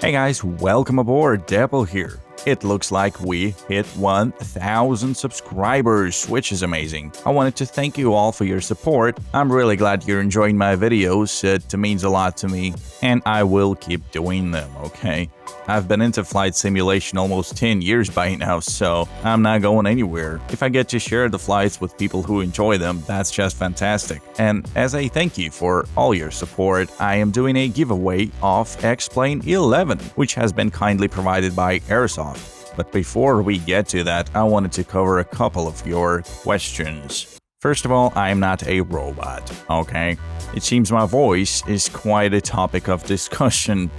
Hey guys, welcome aboard, Dapple here. It looks like we hit 1,000 subscribers, which is amazing. I wanted to thank you all for your support. I'm really glad you're enjoying my videos. It means a lot to me, and I will keep doing them, okay? I've been into flight simulation almost 10 years by now, so I'm not going anywhere. If I get to share the flights with people who enjoy them, that's just fantastic. And as a thank you for all your support, I am doing a giveaway of X-Plane 11, which has been kindly provided by ASUS. But before we get to that, I wanted to cover a couple of your questions. First of all, I'm not a robot, okay? It seems my voice is quite a topic of discussion.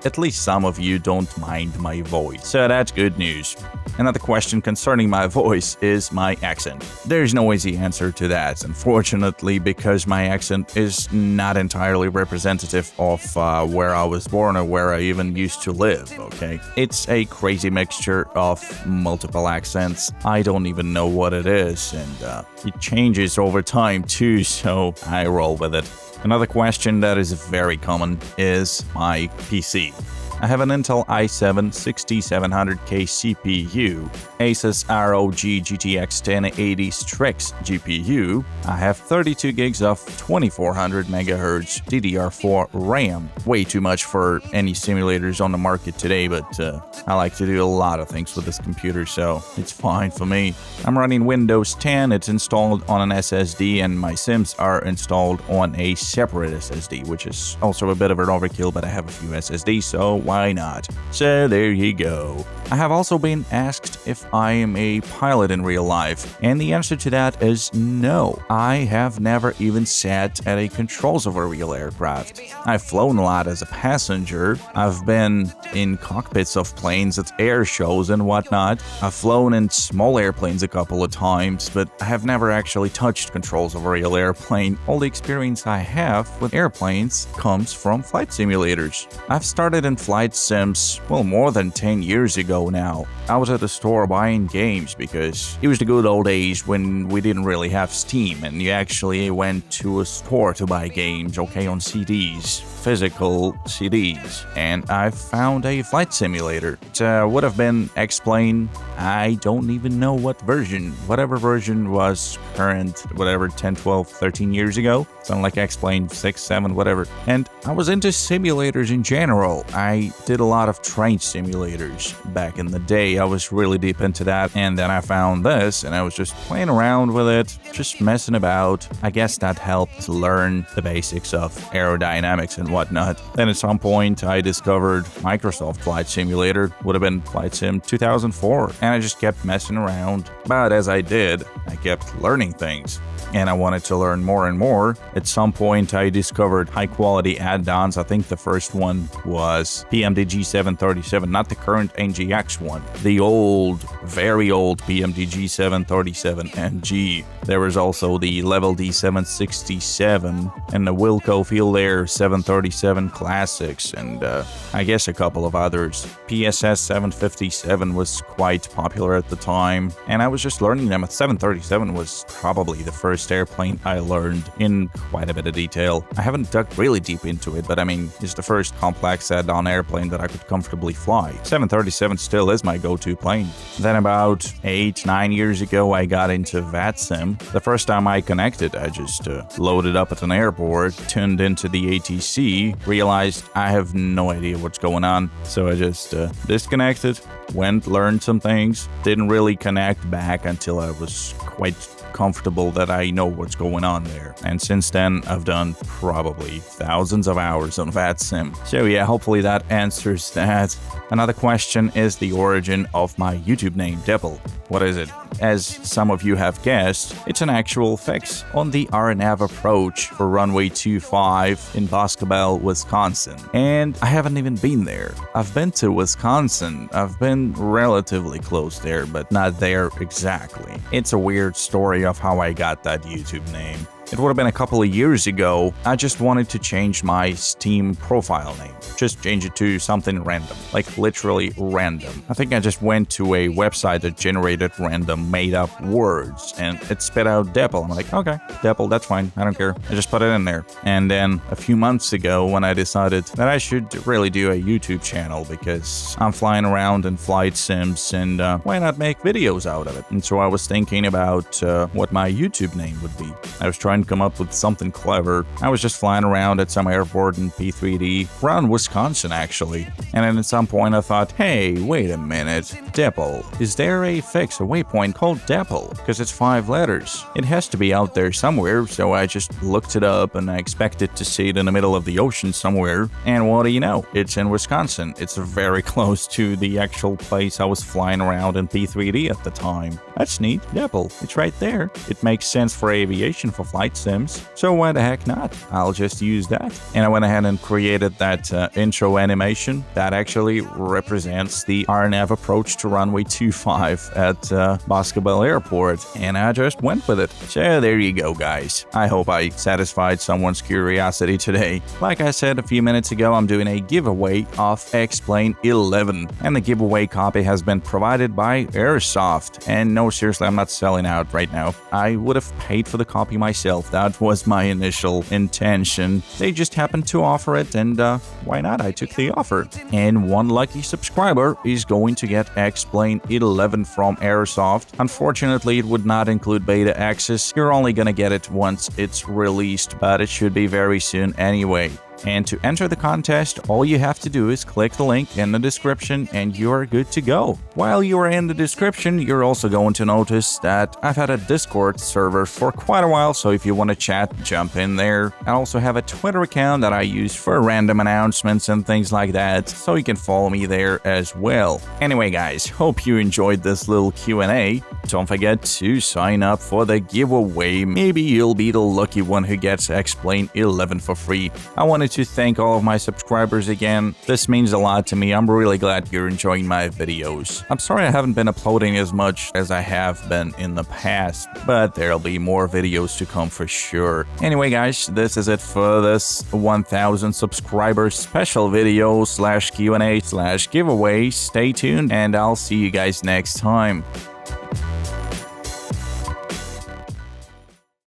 At least some of you don't mind my voice, so that's good news. Another question concerning my voice is my accent. There's no easy answer to that, unfortunately, because my accent is not entirely representative of where I was born or where I even used to live, okay? It's a crazy mixture of multiple accents. I don't even know what it is, and it changes over time too, so I roll with it. Another question that is very common is my PC. I have an Intel i7-6700K CPU, ASUS ROG GTX 1080 STRIX GPU. I have 32 gigs of 2400 MHz DDR4 RAM. Way too much for any simulators on the market today, but I like to do a lot of things with this computer, so it's fine for me. I'm running Windows 10, it's installed on an SSD, and my sims are installed on a separate SSD, which is also a bit of an overkill, but I have a few SSDs, so why not? So there you go. I have also been asked if I am a pilot in real life, and the answer to that is no. I have never even sat at a controls of a real aircraft. I've flown a lot as a passenger. I've been in cockpits of planes at air shows and whatnot. I've flown in small airplanes a couple of times, but I have never actually touched controls of a real airplane. All the experience I have with airplanes comes from flight simulators. I've started in flight sims, well, more than 10 years ago now. I was at the store buying games because it was the good old days when we didn't really have Steam and you actually went to a store to buy games, okay, on CDs, physical CDs. And I found a flight simulator. It would have been X-Plane, I don't even know what version, whatever version was current, whatever, 10, 12, 13 years ago. Something like X-Plane 6, 7, whatever. And I was into simulators in general. I did a lot of train simulators back in the day. I was really deep into that, and then I found this and I was just playing around with it, just messing about. I guess that helped learn the basics of aerodynamics and whatnot. Then at some point I discovered Microsoft Flight Simulator, would have been Flight Sim 2004, and I just kept messing around. But as I did, I kept learning things, and I wanted to learn more and more. At some point I discovered high quality add-ons. I think the first one was PMDG 737, not the current NGX one, the old, very old PMDG 737 NG. There was also the Level D 767 and the Wilco Field Air 737 Classics, and I guess a couple of others. PSS 757 was quite popular at the time, and I was just learning them. 737 was probably the first airplane I learned in quite a bit of detail. I haven't dug really deep into it, but I mean, it's the first complex add-on airplane that I could comfortably fly. 737 still is my go-to plane. Then about 8-9 years ago, I got into VIII. The first time I connected, I just loaded up at an airport, tuned into the ATC, realized I have no idea what's going on, so I just disconnected, went, learned some things, didn't really connect back until I was quite comfortable that I know what's going on there. And since then, I've done probably thousands of hours on VIII. So yeah, hopefully that answers that. Another question is the origin of my YouTube name, Dipple. What is it? As some of you have guessed, it's an actual fix on the RNAV approach for runway 25 in Boscobel, Wisconsin. And I haven't even been there. I've been to Wisconsin. I've been relatively close there, but not there exactly. It's a weird story of how I got that YouTube name. It would have been a couple of years ago. I just wanted to change my Steam profile name. Just change it to something random, like literally random. I think I just went to a website that generated random made-up words, and it spit out Deppel. I'm like, okay, Deppel, that's fine. I don't care. I just put it in there. And then a few months ago, when I decided that I should really do a YouTube channel because I'm flying around in flight sims, and why not make videos out of it? And so I was thinking about what my YouTube name would be. I was trying to come up with something clever. I was just flying around at some airport in P3D, around Wisconsin actually. And then at some point I thought, hey, wait a minute, Deppel. Is there a waypoint called Deppel? Because it's 5 letters. It has to be out there somewhere, so I just looked it up and I expected to see it in the middle of the ocean somewhere. And what do you know? It's in Wisconsin. It's very close to the actual place I was flying around in P3D at the time. That's neat. Deppel. It's right there. It makes sense for aviation for flight sims. So why the heck not? I'll just use that. And I went ahead and created that intro animation that actually represents the RNAV approach to runway 25 at Basketball Airport. And I just went with it. So there you go, guys. I hope I satisfied someone's curiosity today. Like I said a few minutes ago, I'm doing a giveaway of X-Plane 11. And the giveaway copy has been provided by Airsoft. And no, seriously, I'm not selling out right now. I would have paid for the copy myself. That was my initial intention. They just happened to offer it, and why not? I took the offer. And one lucky subscriber is going to get X-Plane 11 from Airsoft. Unfortunately, it would not include beta access. You're only gonna get it once it's released, but it should be very soon anyway. And to enter the contest, all you have to do is click the link in the description and you're good to go. While you are in the description, you're also going to notice that I've had a Discord server for quite a while, so if you want to chat, jump in there. I also have a Twitter account that I use for random announcements and things like that, so you can follow me there as well. Anyway guys, hope you enjoyed this little Q&A. Don't forget to sign up for the giveaway. Maybe you'll be the lucky one who gets X-Plane 11 for free. I wanted to thank all of my subscribers again. This means a lot to me. I'm really glad you're enjoying my videos. I'm sorry I haven't been uploading as much as I have been in the past, but there'll be more videos to come for sure. Anyway guys, this is it for this 1000 subscribers special video /Q&A/giveaway. Stay tuned and I'll see you guys next time.